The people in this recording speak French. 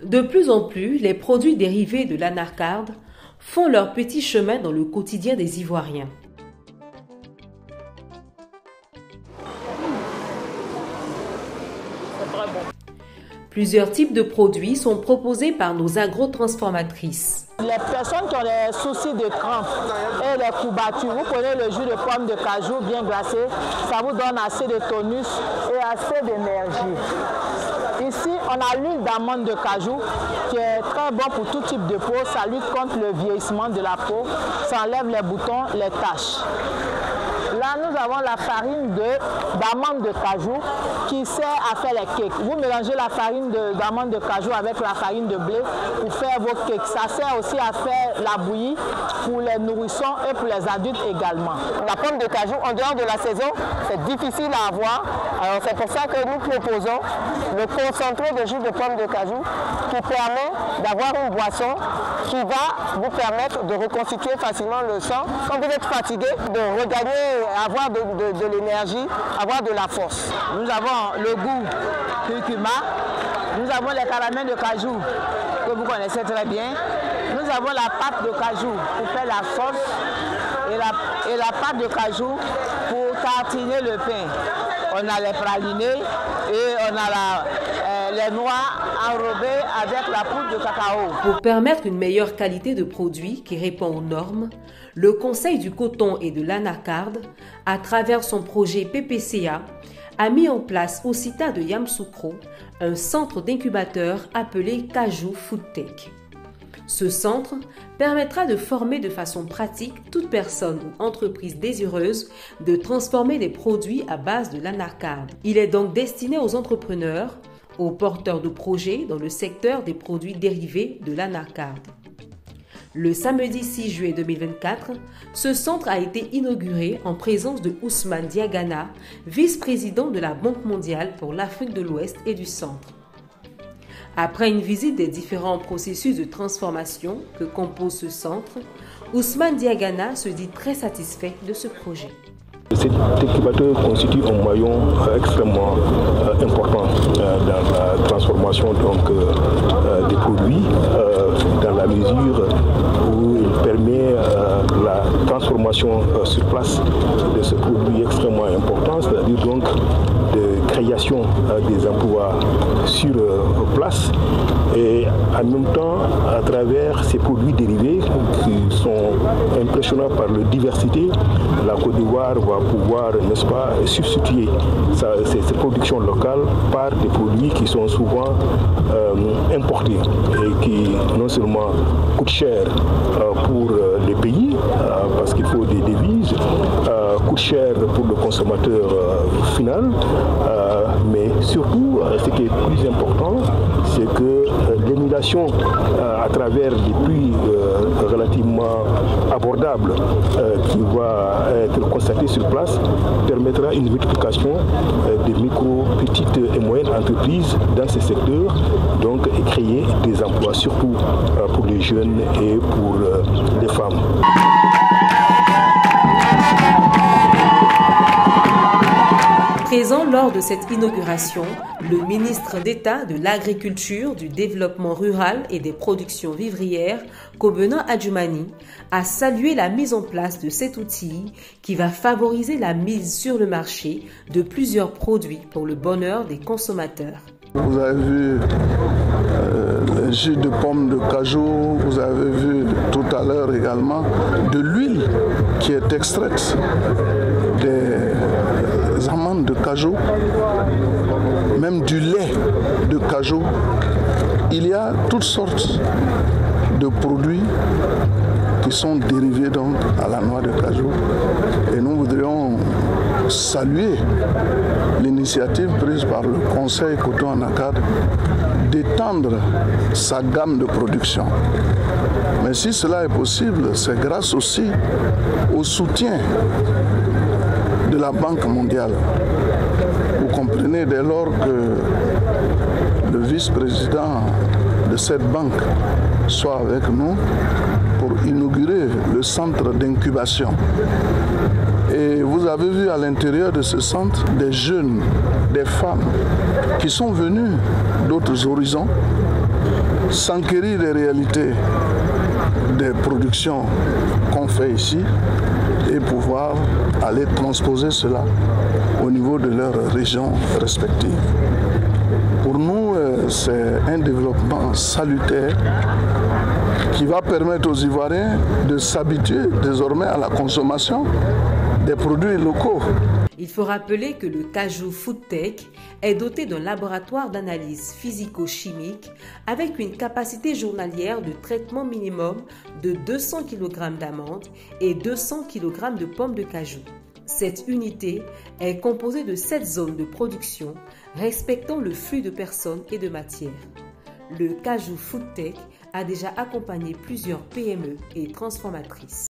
De plus en plus, les produits dérivés de l'anacarde font leur petit chemin dans le quotidien des Ivoiriens. Plusieurs types de produits sont proposés par nos agrotransformatrices. Les personnes qui ont des soucis de crampes et les courbatures, vous prenez le jus de pomme de cajou bien glacé, ça vous donne assez de tonus et assez d'énergie. Ici, on a l'huile d'amande de cajou qui est très bon pour tout type de peau. Ça lutte contre le vieillissement de la peau, ça enlève les boutons, les taches. Là, nous avons la farine d'amande de cajou qui sert à faire les cakes. Vous mélangez la farine d'amande de cajou avec la farine de blé pour faire vos cakes. Ça sert aussi à faire la bouillie pour les nourrissons et pour les adultes également. La pomme de cajou, en dehors de la saison, c'est difficile à avoir. Alors c'est pour ça que nous proposons le concentré de jus de pomme de cajou qui permet d'avoir une boisson qui va vous permettre de reconstituer facilement le sang. Quand vous êtes fatigué, de regagner, avoir de l'énergie, avoir de la force. Nous avons le goût curcuma, nous avons les caramels de cajou que vous connaissez très bien. Nous avons la pâte de cajou pour faire la sauce et la pâte de cajou pour tartiner le pain. On a les pralinés et on a les noix enrobées avec la poudre de cacao. Pour permettre une meilleure qualité de produit qui répond aux normes, le Conseil du coton et de l'anacarde, à travers son projet PPCA, a mis en place au CITA de Yamoussoukro un centre d'incubateur appelé Cajou Foodtech. Ce centre permettra de former de façon pratique toute personne ou entreprise désireuse de transformer des produits à base de l'anacarde. Il est donc destiné aux entrepreneurs, aux porteurs de projets dans le secteur des produits dérivés de l'anacarde. Le samedi 6 juillet 2024, ce centre a été inauguré en présence de Ousmane Diagana, vice-président de la Banque mondiale pour l'Afrique de l'Ouest et du Centre. Après une visite des différents processus de transformation que compose ce centre, Ousmane Diagana se dit très satisfait de ce projet. Cet incubateur constitue un maillon extrêmement important dans la transformation des produits, dans la mesure où il permet la transformation sur place de ce produit extrêmement important, c'est-à-dire donc de création des emplois sur place et en même temps à travers ces produits dérivés qui sont impressionnants par leur diversité, la Côte d'Ivoire va pouvoir, n'est-ce pas, substituer ces productions locales par des produits qui sont souvent importés et qui non seulement coûtent cher pour les pays parce qu'il faut des devises, coûtent cher pour le consommateur final, mais surtout ce qui est plus important, c'est que l'émulation à travers des prix relativement abordables qui va être constatée sur place permettra une multiplication des micro, petites et moyennes entreprises dans ces secteurs, donc et créer des emplois surtout pour les jeunes et pour les femmes. Présent lors de cette inauguration, le ministre d'État de l'Agriculture, du Développement rural et des productions vivrières, Kobena Adjoumani, a salué la mise en place de cet outil qui va favoriser la mise sur le marché de plusieurs produits pour le bonheur des consommateurs. Vous avez vu le jus de pomme de cajou, vous avez vu tout à l'heure également de l'huile qui est extraite des amandes de cajou, même du lait de cajou. Il y a toutes sortes de produits qui sont dérivés donc à la noix de cajou et nous voudrions saluer l'initiative prise par le Conseil Coton Anacarde d'étendre sa gamme de production. Mais si cela est possible, c'est grâce aussi au soutien de la Banque mondiale. Vous comprenez dès lors que le vice-président de cette banque soit avec nous pour inaugurer le centre d'incubation. Et vous avez vu à l'intérieur de ce centre des jeunes, des femmes qui sont venus d'autres horizons s'enquérir des réalités des productions qu'on fait ici et pouvoir aller transposer cela au niveau de leurs régions respectives. Pour nous, c'est un développement salutaire qui va permettre aux Ivoiriens de s'habituer désormais à la consommation des produits locaux. Il faut rappeler que le Kajou Foodtech est doté d'un laboratoire d'analyse physico-chimique avec une capacité journalière de traitement minimum de 200 kg d'amandes et 200 kg de pommes de cajou. Cette unité est composée de 7 zones de production respectant le flux de personnes et de matières. Le Kajou Foodtech a déjà accompagné plusieurs PME et transformatrices.